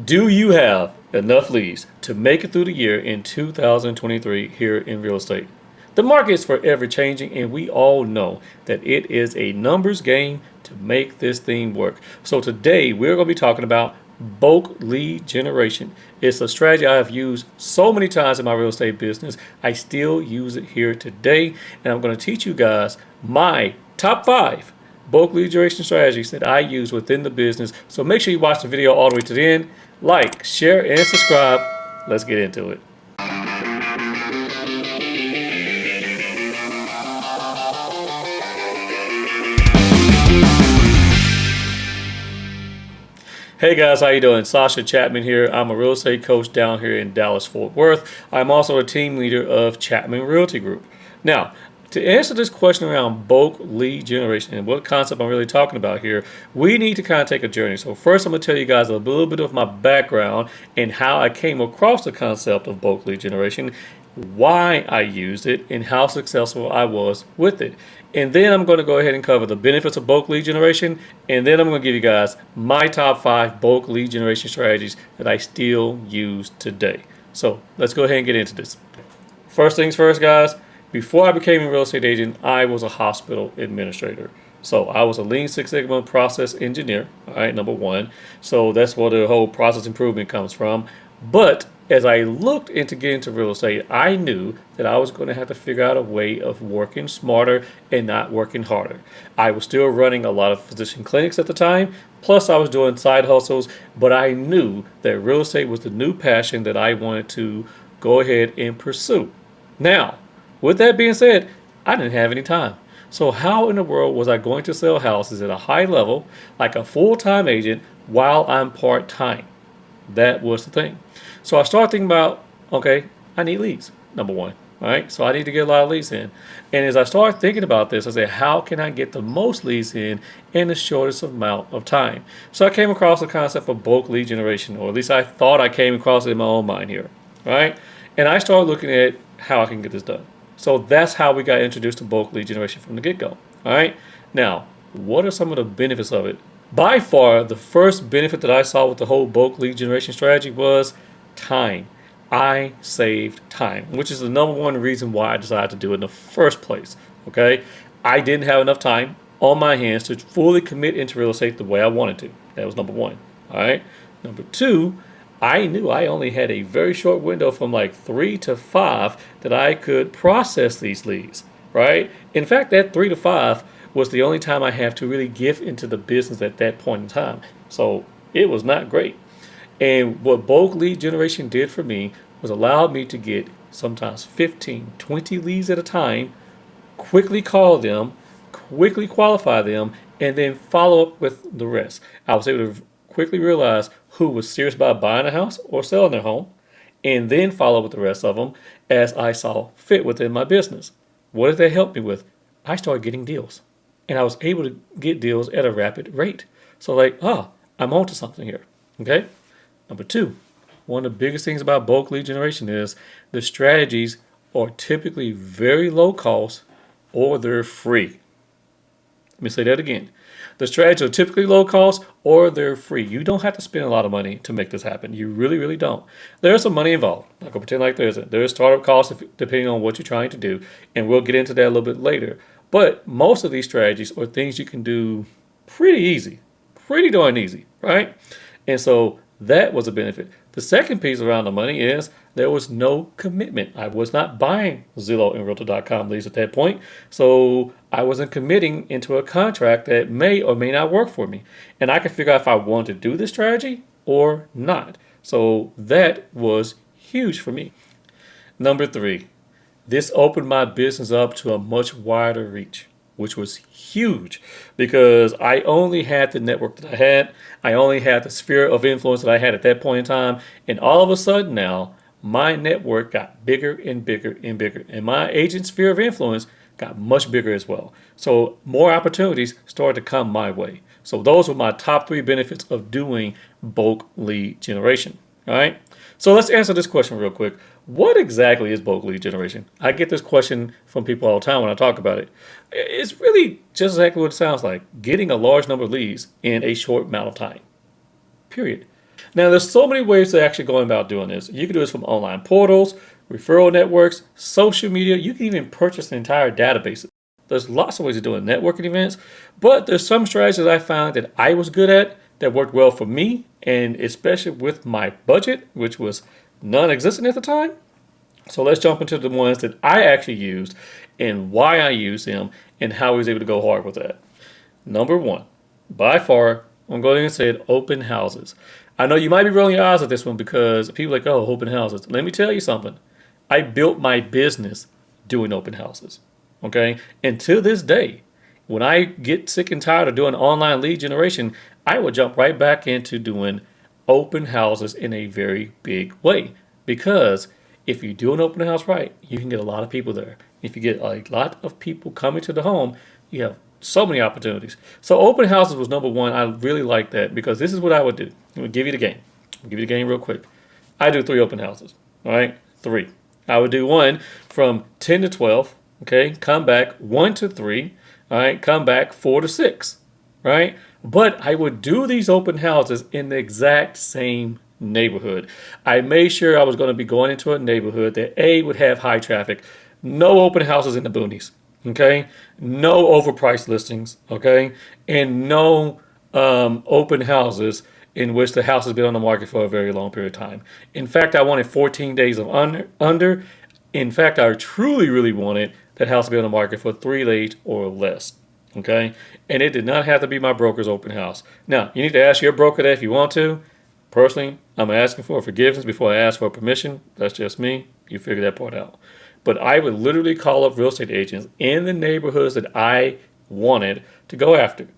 Do you have enough leads to make it through the year in 2023 here in real estate? The market is forever changing, and we all know that it is a numbers game to make this thing work. So today we're going to be talking about bulk lead generation. It's a strategy I have used so many times in my real estate business. I still use it here today, and I'm going to teach you guys my top 5 bulk lead generation strategies that I use within the business. So make sure you watch the video all the way to the end. Like, share, and subscribe. Let's get into it. Hey guys, how you doing? Sascha Chatman here. I'm a real estate coach down here in Dallas, Fort Worth. I'm also a team leader of Chatman Realty Group. Now, to answer this question around bulk lead generation and what concept I'm really talking about here, we need to kind of take a journey. So first I'm going to tell you guys a little bit of my background and how I came across the concept of bulk lead generation, why I used it, and how successful I was with it. And then I'm going to go ahead and cover the benefits of bulk lead generation, and then I'm going to give you guys my top 5 bulk lead generation strategies that I still use today. So let's go ahead and get into this. First things first, guys. Before I became a real estate agent, I was a hospital administrator. So I was a Lean Six Sigma process engineer, all right, number 1. So that's where the whole process improvement comes from. But as I looked into getting into real estate, I knew that I was going to have to figure out a way of working smarter and not working harder. I was still running a lot of physician clinics at the time, plus I was doing side hustles, but I knew that real estate was the new passion that I wanted to go ahead and pursue. Now, with that being said, I didn't have any time. So how in the world was I going to sell houses at a high level, like a full-time agent, while I'm part-time? That was the thing. So I started thinking about, okay, I need leads, number 1. All right, so I need to get a lot of leads in. And as I started thinking about this, I said, how can I get the most leads in the shortest amount of time? So I came across the concept of bulk lead generation, or at least I thought I came across it in my own mind here. All right, and I started looking at how I can get this done. So that's how we got introduced to bulk lead generation from the get-go. All right. Now, what are some of the benefits of it? By far, the first benefit that I saw with the whole bulk lead generation strategy was time. I saved time, which is the number 1 reason why I decided to do it in the first place. Okay. I didn't have enough time on my hands to fully commit into real estate the way I wanted to. That was number 1. All right. Number 2, I knew I only had a very short window from like 3 to 5 that I could process these leads, right? In fact, that 3 to 5 was the only time I have to really give into the business at that point in time. So it was not great. And what bulk lead generation did for me was allowed me to get sometimes 15, 20 leads at a time, quickly call them, quickly qualify them, and then follow up with the rest. I was able to quickly realize who was serious about buying a house or selling their home, and then follow with the rest of them as I saw fit within my business. What did that help me with? I started getting deals, and I was able to get deals at a rapid rate. So I'm onto something here. Okay. Number 2, one of the biggest things about bulk lead generation is the strategies are typically very low cost or they're free. Let me say that again. The strategies are typically low cost or they're free. You don't have to spend a lot of money to make this happen. You really, really don't. There's some money involved. I'm not going to pretend like there isn't. There's startup costs depending on what you're trying to do, and we'll get into that a little bit later. But most of these strategies are things you can do pretty easy, pretty darn easy, right? And so that was a benefit. The second piece around the money is there was no commitment. I was not buying Zillow and Realtor.com leads at that point. So I wasn't committing into a contract that may or may not work for me. And I could figure out if I wanted to do this strategy or not. So that was huge for me. Number 3, this opened my business up to a much wider reach, which was huge because I only had the network that I had. I only had the sphere of influence that I had at that point in time. And all of a sudden now, my network got bigger and bigger and bigger. And my agent sphere of influence got much bigger as well. So more opportunities started to come my way. So those were my top 3 benefits of doing bulk lead generation. All right. So let's answer this question real quick. What exactly is bulk lead generation? I get this question from people all the time when I talk about it. It's really just exactly what it sounds like, getting a large number of leads in a short amount of time, period. Now, there's so many ways to actually go about doing this. You can do this from online portals, referral networks, social media. You can even purchase an entire database. There's lots of ways of doing networking events, but there's some strategies I found that I was good at that worked well for me, and especially with my budget, which was non-existent at the time. So let's jump into the ones that I actually used and why I used them and how I was able to go hard with that. Number one, by far, I'm going to say it, open houses. I know you might be rolling your eyes at this one because people are like, oh, open houses. Let me tell you something. I built my business doing open houses. Okay. And to this day, when I get sick and tired of doing online lead generation, I will jump right back into doing open houses in a very big way. Because if you do an open house right, you can get a lot of people there. If you get a lot of people coming to the home, you have so many opportunities. So open houses was number one. I really like that because this is what I would do. I'm going to give you the game. I'll give you the game real quick. I do 3 open houses. All right, 3. I would do one from 10 to 12. Okay, come back 1 to 3. All right, come back 4 to 6. Right, but I would do these open houses in the exact same neighborhood. I made sure I was going to be going into a neighborhood that would have high traffic. No open houses in the boonies. Okay, no overpriced listings. Okay, and no open houses in which the house has been on the market for a very long period of time. In fact, I wanted 14 days of under. In fact, I truly, really wanted that house to be on the market for 3 days or less. Okay, and it did not have to be my broker's open house. Now, you need to ask your broker that if you want to. Personally, I'm asking for forgiveness before I ask for permission. That's just me. You figure that part out. But I would literally call up real estate agents in the neighborhoods that I wanted to go after.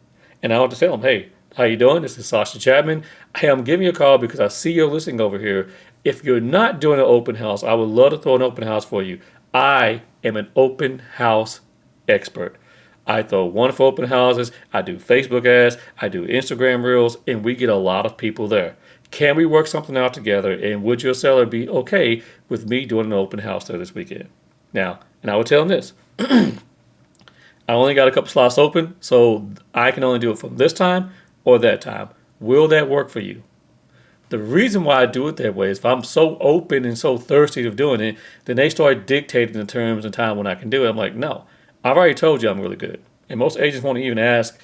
And I want to tell them, hey, how you doing? This is Sascha Chatman. Hey, I'm giving you a call because I see you're listening over here. If you're not doing an open house, I would love to throw an open house for you. I am an open house expert. I throw wonderful open houses. I do Facebook ads. I do Instagram reels, and we get a lot of people there. Can we work something out together? And would your seller be okay with me doing an open house there this weekend? Now, and I would tell them this. I only got a couple slots open, so I can only do it from this time or that time. Will that work for you? The reason why I do it that way is if I'm so open and so thirsty of doing it, then they start dictating the terms and time when I can do it. I'm like, no, I've already told you I'm really good. And most agents won't even ask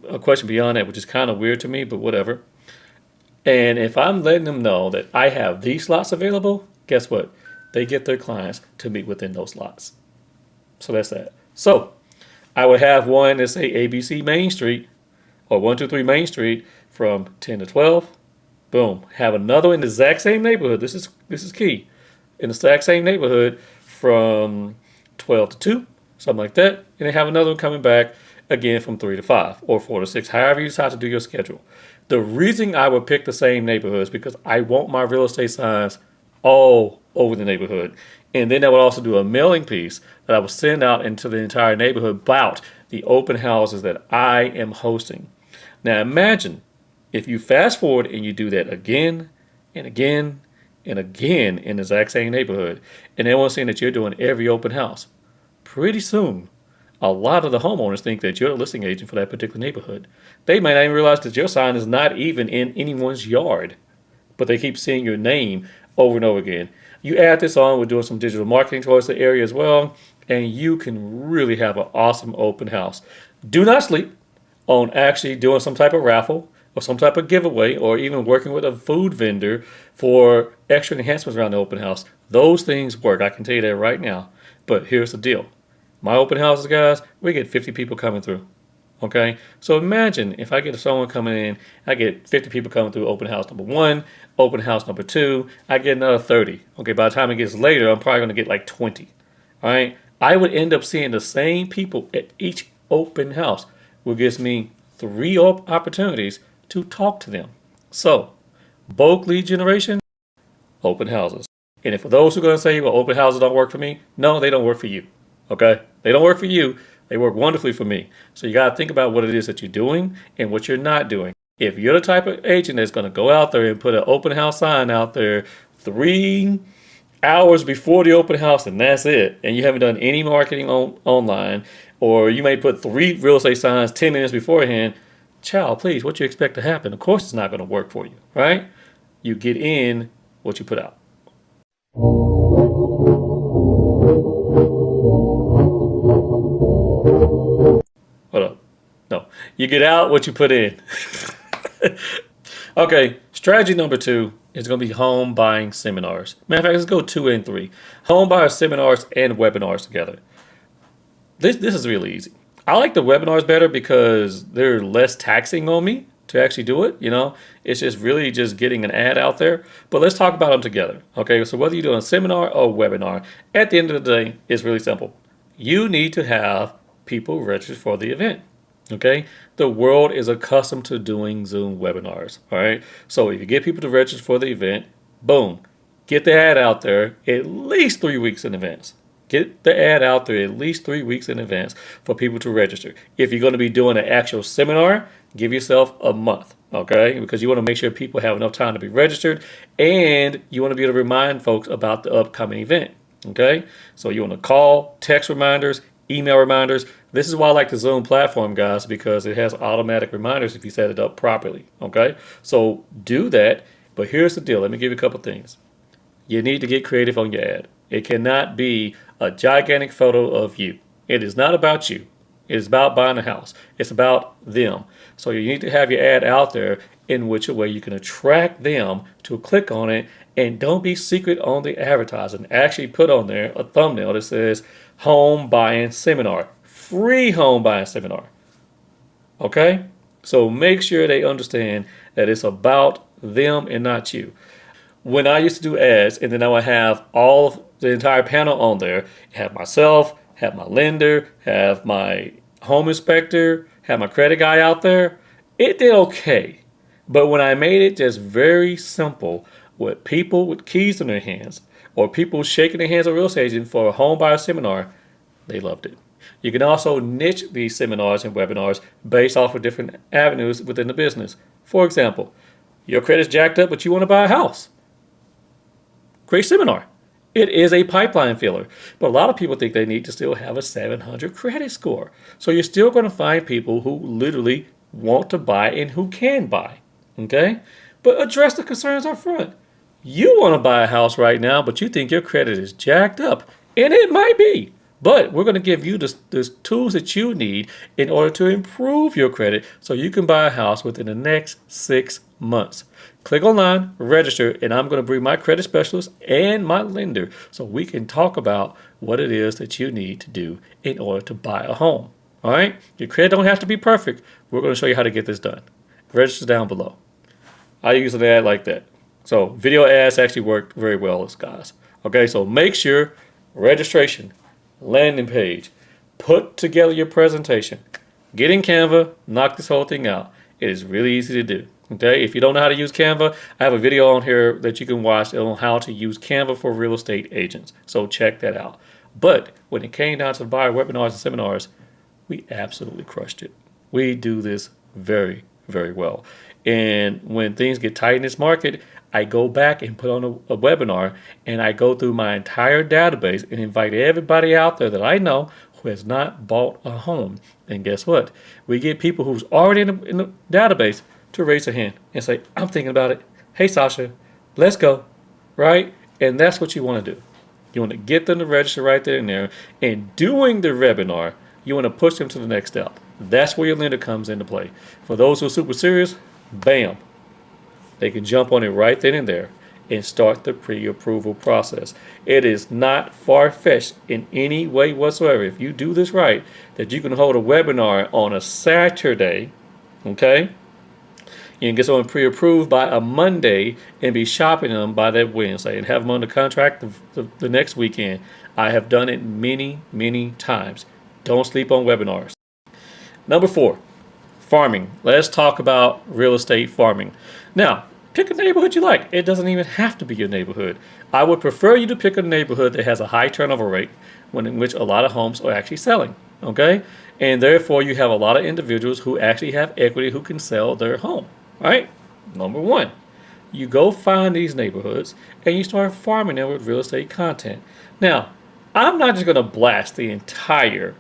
a question beyond that, which is kind of weird to me, but whatever. And if I'm letting them know that I have these slots available, guess what? They get their clients to meet within those slots. So that's that. So I would have one that's say ABC Main Street or 123 Main Street from 10 to 12. Boom. Have another one in the exact same neighborhood. This is key. In the exact same neighborhood from 12 to 2, something like that. And then have another one coming back again from 3 to 5 or 4 to 6, however you decide to do your schedule. The reason I would pick the same neighborhood is because I want my real estate signs all over the neighborhood. And then I would also do a mailing piece that I would send out into the entire neighborhood about the open houses that I am hosting. Now imagine if you fast forward and you do that again and again and again in the exact same neighborhood, and everyone's saying that you're doing every open house. Pretty soon, a lot of the homeowners think that you're a listing agent for that particular neighborhood. They might not even realize that your sign is not even in anyone's yard, but they keep seeing your name over and over again. You add this on, we're doing some digital marketing towards the area as well, and you can really have an awesome open house. Do not sleep on actually doing some type of raffle or some type of giveaway or even working with a food vendor for extra enhancements around the open house. Those things work. I can tell you that right now. But here's the deal. My open houses, guys, we get 50 people coming through. Okay? So imagine if I get someone coming in, I get 50 people coming through open house number 1, open house number 2, I get another 30. Okay, by the time it gets later, I'm probably going to get like 20. All right? I would end up seeing the same people at each open house, which gives me 3 opportunities to talk to them. So, bulk lead generation, open houses. And if for those who are going to say, well, open houses don't work for me, no, they don't work for you. Okay? They don't work for you. They work wonderfully for me. So you got to think about what it is that you're doing and what you're not doing. If you're the type of agent that's going to go out there and put an open house sign out there 3 hours before the open house and that's it, and you haven't done any marketing online, or you may put 3 real estate signs 10 minutes beforehand, child, please, what you expect to happen? Of course it's not going to work for you, right? you get in what you put out. Hold up. No, you get out what you put in. Okay, strategy number 2 is going to be home buying seminars. Matter of fact, let's go 2 and 3. Home buyer seminars and webinars together. This is really easy. I like the webinars better because they're less taxing on me to actually do it. It's just really just getting an ad out there. But let's talk about them together. Okay, so whether you're doing a seminar or webinar, at the end of the day, it's really simple. You need to have people register for the event. Okay, the world is accustomed to doing Zoom webinars. All right, so if you get people to register for the event, boom, get the ad out there at least 3 weeks in advance. Get the ad out there at least 3 weeks in advance for people to register. If you're going to be doing an actual seminar, give yourself a month, okay? Because you want to make sure people have enough time to be registered, and you want to be able to remind folks about the upcoming event, okay? So you want to call, text reminders, email reminders. This is why I like the Zoom platform, guys, because it has automatic reminders if you set it up properly, okay? So do that, but here's the deal. Let me give you a couple things. You need to get creative on your ad. It cannot be a gigantic photo of you. It is not about you. It is about buying a house. It's about them. So you need to have your ad out there in which a way you can attract them to click on it, and don't be secret on the advertising. Actually put on there a thumbnail that says home buying seminar, free home buying seminar. Okay? So make sure they understand that it's about them and not you. When I used to do ads, and then I would have all of the entire panel on there, have myself, have my lender, have my home inspector, have my credit guy out there, it did okay. But when I made it just very simple with people with keys in their hands or people shaking their hands on real estate agent for a home buyer seminar, they loved it. You can also niche these seminars and webinars based off of different avenues within the business. For example, your credit's jacked up, but you want to buy a house. Great seminar. It is a pipeline filler, but a lot of people think they need to still have a 700 credit score. So you're still going to find people who literally want to buy and who can buy, okay? But address the concerns up front. You want to buy a house right now, but you think your credit is jacked up, and it might be. But we're going to give you the tools that you need in order to improve your credit so you can buy a house within the next 6 months. Click online, register, and I'm going to bring my credit specialist and my lender so we can talk about what it is that you need to do in order to buy a home. All right? Your credit don't have to be perfect. We're going to show you how to get this done. Register down below. I use an ad like that. So video ads actually work very well, guys. Okay, so make sure registration, landing page, put together your presentation, get in Canva, knock this whole thing out. It is really easy to do. Okay, if you don't know how to use Canva, I have a video on here that you can watch on how to use Canva for real estate agents. So check that out. But when it came down to the buyer webinars and seminars, we absolutely crushed it. We do this very, very well. And when things get tight in this market, I go back and put on a webinar, and I go through my entire database and invite everybody out there that I know who has not bought a home. And guess what? We get people who's already in the database to raise a hand and say, I'm thinking about it. Hey, Sasha, let's go, right? And that's what you want to do. You want to get them to register right there and there. And doing the webinar, you want to push them to the next step. That's where your lender comes into play. For those who are super serious, bam, they can jump on it right then and there and start the pre-approval process. It is not far-fetched in any way whatsoever. If you do this right, that you can hold a webinar on a Saturday, okay? You can get someone pre-approved by a Monday and be shopping them by that Wednesday and have them under contract the next weekend. I have done it many, many times. Don't sleep on webinars. Number 4, farming. Let's talk about real estate farming. Now, pick a neighborhood you like. It doesn't even have to be your neighborhood. I would prefer you to pick a neighborhood that has a high turnover rate in which a lot of homes are actually selling, okay? And therefore, you have a lot of individuals who actually have equity who can sell their home. Right? Number 1, you go find these neighborhoods and you start farming them with real estate content. Now, I'm not just going to blast the entire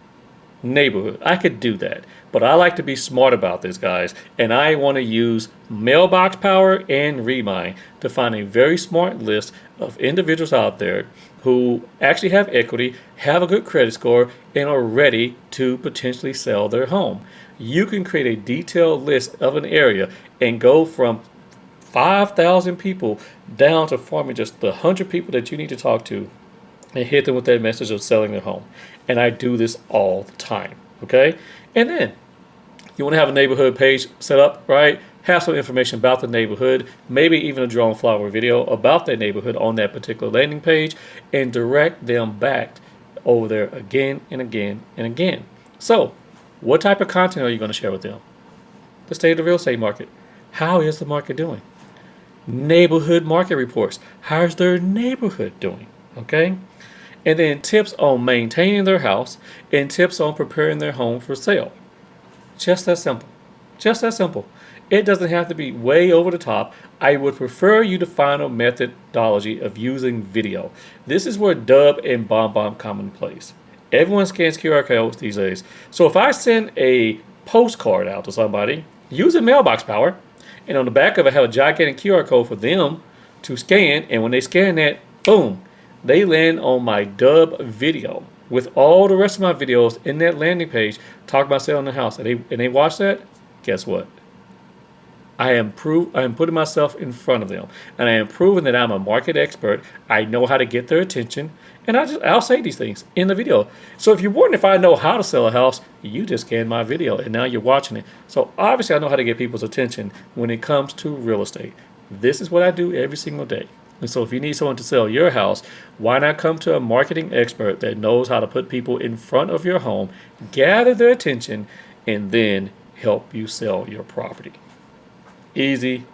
neighborhood. I could do that. But I like to be smart about this, guys. And I want to use Mailbox Power and Remind to find a very smart list of individuals out there who actually have equity, have a good credit score, and are ready to potentially sell their home. You can create a detailed list of an area and go from 5,000 people down to farming just the 100 people that you need to talk to and hit them with that message of selling their home. And I do this all the time, okay? And then you want to have a neighborhood page set up, right? Have some information about the neighborhood, maybe even a drone flower video about that neighborhood on that particular landing page, and direct them back over there again and again and again. So, what type of content are you going to share with them? The state of the real estate market. How is the market doing? Neighborhood market reports. How's their neighborhood doing? Okay? And then tips on maintaining their house and tips on preparing their home for sale. Just that simple. Just that simple. It doesn't have to be way over the top. I would prefer you to find a methodology of using video. This is where Dub and BombBomb come in place. Everyone scans QR codes these days. So if I send a postcard out to somebody using Mailbox Power, and on the back of it have a gigantic QR code for them to scan, and when they scan that, boom, they land on my Dub video with all the rest of my videos in that landing page talking about selling the house, and they watch that. Guess what? I am putting myself in front of them, and I am proving that I'm a market expert. I know how to get their attention, and I'll say these things in the video. So if you're wondering if I know how to sell a house, you just scanned my video, and now you're watching it. So obviously I know how to get people's attention when it comes to real estate. This is what I do every single day. And so if you need someone to sell your house, why not come to a marketing expert that knows how to put people in front of your home, gather their attention, and then help you sell your property. Easy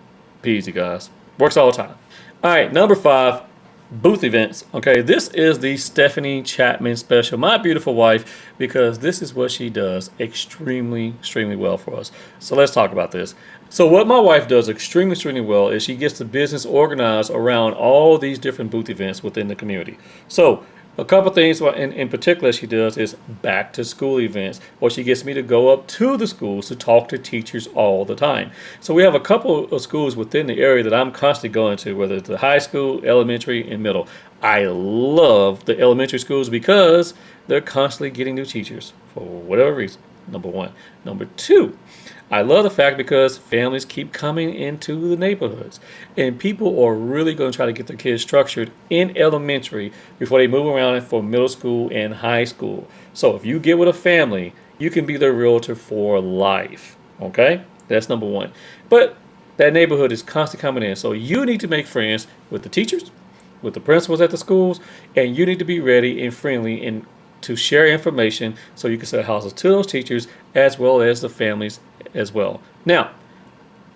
peasy, guys. Works all the time. All right, number 5, booth events. Okay, this is the Stephanie Chatman special, my beautiful wife, because this is what she does extremely well for us. So let's talk about this. So what my wife does extremely well is she gets the business organized around all these different booth events within the community. So a couple things in particular she does is back to school events, or she gets me to go up to the schools to talk to teachers all the time. So we have a couple of schools within the area that I'm constantly going to, whether it's the high school, elementary, and middle. I love the elementary schools because they're constantly getting new teachers for whatever reason, number one. Number two, I love the fact because families keep coming into the neighborhoods, and people are really going to try to get their kids structured in elementary before they move around for middle school and high school. So if you get with a family, you can be their realtor for life. Okay? That's number one. But that neighborhood is constantly coming in. So you need to make friends with the teachers, with the principals at the schools, and you need to be ready and friendly and to share information so you can sell houses to those teachers as well as the families as well. Now,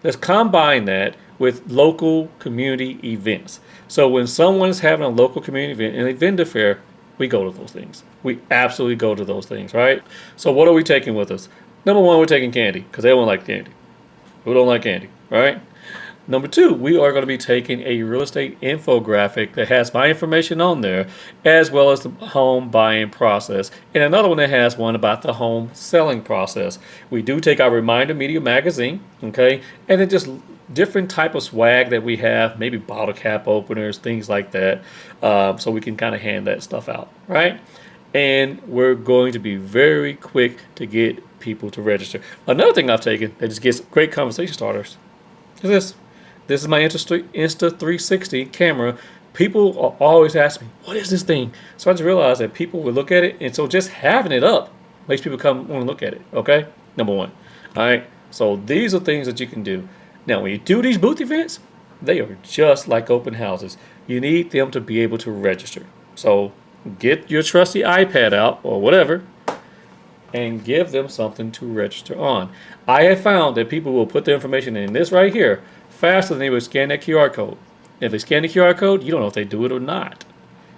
let's combine that with local community events. So when someone is having a local community event, an event fair, we go to those things. We absolutely go to those things, right? So what are we taking with us? Number one, we're taking candy because everyone likes candy. Who don't like candy, right? Number two, we are going to be taking a real estate infographic that has my information on there, as well as the home buying process, and another one that has one about the home selling process. We do take our Reminder Media magazine, okay, and then just different type of swag that we have, maybe bottle cap openers, things like that, so we can kind of hand that stuff out, right? And we're going to be very quick to get people to register. Another thing I've taken that just gets great conversation starters is this. This is my Insta360 camera. People always ask me, what is this thing? So I just realized that people will look at it, and so just having it up makes people come want to look at it, okay? Number one. All right, so these are things that you can do. Now, when you do these booth events, they are just like open houses. You need them to be able to register. So get your trusty iPad out or whatever and give them something to register on. I have found that people will put their information in this right here faster than they would scan that QR code. If they scan the QR code, you don't know if they do it or not.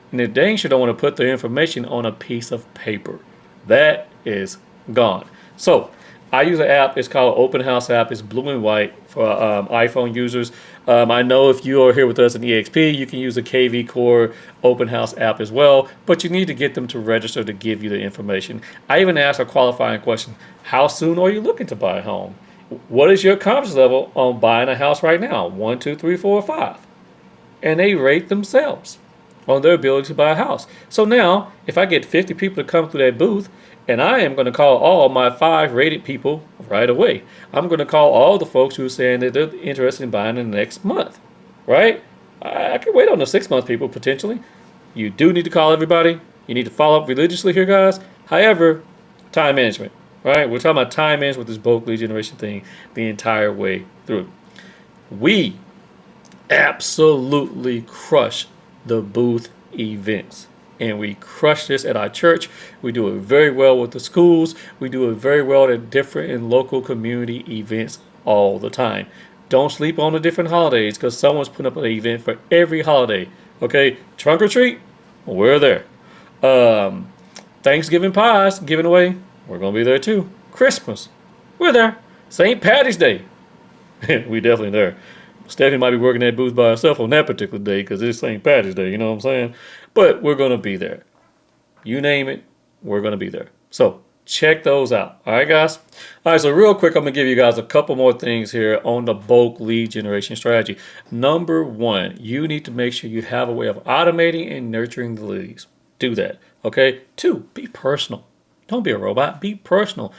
And they dang sure don't want to put their information on a piece of paper. That is gone. So I use an app. It's called Open House app. It's blue and white for iPhone users. I know if you are here with us in EXP, you can use the KV Core Open House app as well, but you need to get them to register to give you the information. I even asked a qualifying question: how soon are you looking to buy a home? What is your confidence level on buying a house right now? 1, 2, 3, 4, or 5. And they rate themselves on their ability to buy a house. So now, if I get 50 people to come through that booth, and I am going to call all my 5 rated people right away. I'm going to call all the folks who are saying that they're interested in buying in the next month, right? I can wait on the 6-month people potentially. You do need to call everybody. You need to follow up religiously here, guys. However, time management, right? We're talking about time management with this bulk lead generation thing the entire way through. We absolutely crush the booth events. And we crush this at our church. We do it very well with the schools. We do it very well at different and local community events all the time. Don't sleep on the different holidays because someone's putting up an event for every holiday. Okay, trunk or treat, we're there. Thanksgiving pies given away, we're going to be there too. Christmas, we're there. St. Patty's Day, we definitely there. Stephanie might be working that booth by herself on that particular day because it's St. Patty's Day, you know what I'm saying? But we're going to be there. You name it, we're going to be there. So check those out. All right, guys? All right, so real quick, I'm going to give you guys a couple more things here on the bulk lead generation strategy. Number 1, you need to make sure you have a way of automating and nurturing the leads. Do that, okay? 2, be personal. Don't be a robot. Be personal.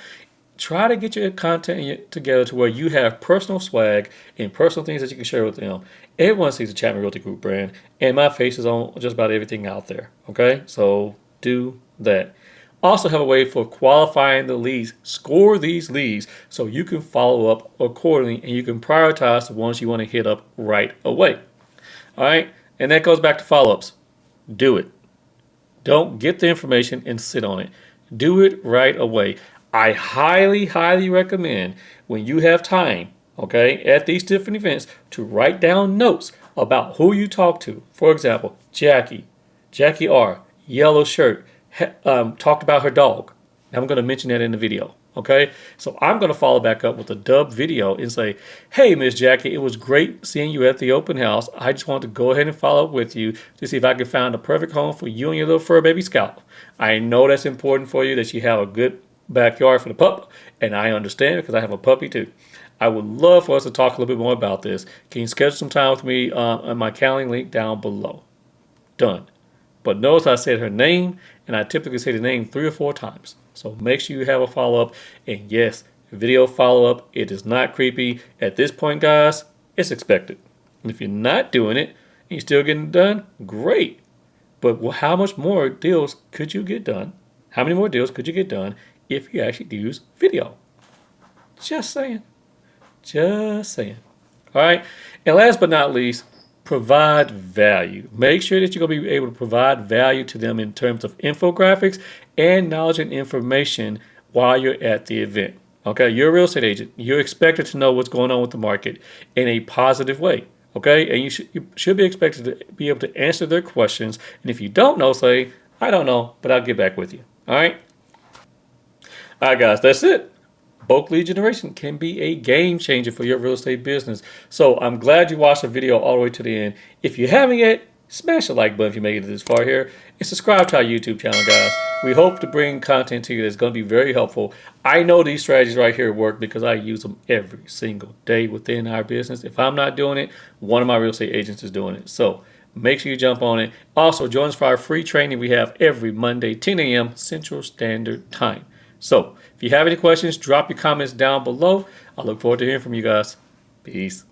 Try to get your content together to where you have personal swag and personal things that you can share with them. Everyone sees the Chatman Realty Group brand, and my face is on just about everything out there. Okay, so do that. Also have a way for qualifying the leads. Score these leads so you can follow up accordingly, and you can prioritize the ones you want to hit up right away. All right, and that goes back to follow-ups. Do it. Don't get the information and sit on it. Do it right away. I highly, highly recommend when you have time, okay, at these different events to write down notes about who you talk to. For example, Jackie R, yellow shirt, talked about her dog. I'm going to mention that in the video, okay? So I'm going to follow back up with a dub video and say, hey, Miss Jackie, it was great seeing you at the open house. I just wanted to go ahead and follow up with you to see if I could find a perfect home for you and your little fur baby Scout. I know that's important for you, that you have a good backyard for the pup, and I understand because I have a puppy too. I would love for us to talk a little bit more about this. Can you schedule some time with me on my calendar link down below? Done. But notice I said her name, and I typically say the name 3 or 4 times. So make sure you have a follow-up. And yes, video follow-up, it is not creepy. At this point, guys, it's expected. And if you're not doing it and you're still getting it done, great. But how much more deals could you get done? How many more deals could you get done if you actually use video? Just saying. Just saying. All right. And last but not least, provide value. Make sure that you're going to be able to provide value to them in terms of infographics and knowledge and information while you're at the event. Okay. You're a real estate agent. You're expected to know what's going on with the market in a positive way. Okay. And you should be expected to be able to answer their questions. And if you don't know, say, I don't know, but I'll get back with you. All right. All right, guys, that's it. Bulk lead generation can be a game changer for your real estate business. So I'm glad you watched the video all the way to the end. If you haven't yet, smash the like button if you made it this far here, and subscribe to our YouTube channel, guys. We hope to bring content to you that's going to be very helpful. I know these strategies right here work because I use them every single day within our business. If I'm not doing it, one of my real estate agents is doing it. So make sure you jump on it. Also, join us for our free training we have every Monday, 10 a.m. Central Standard Time. So if you have any questions, drop your comments down below. I look forward to hearing from you guys. Peace.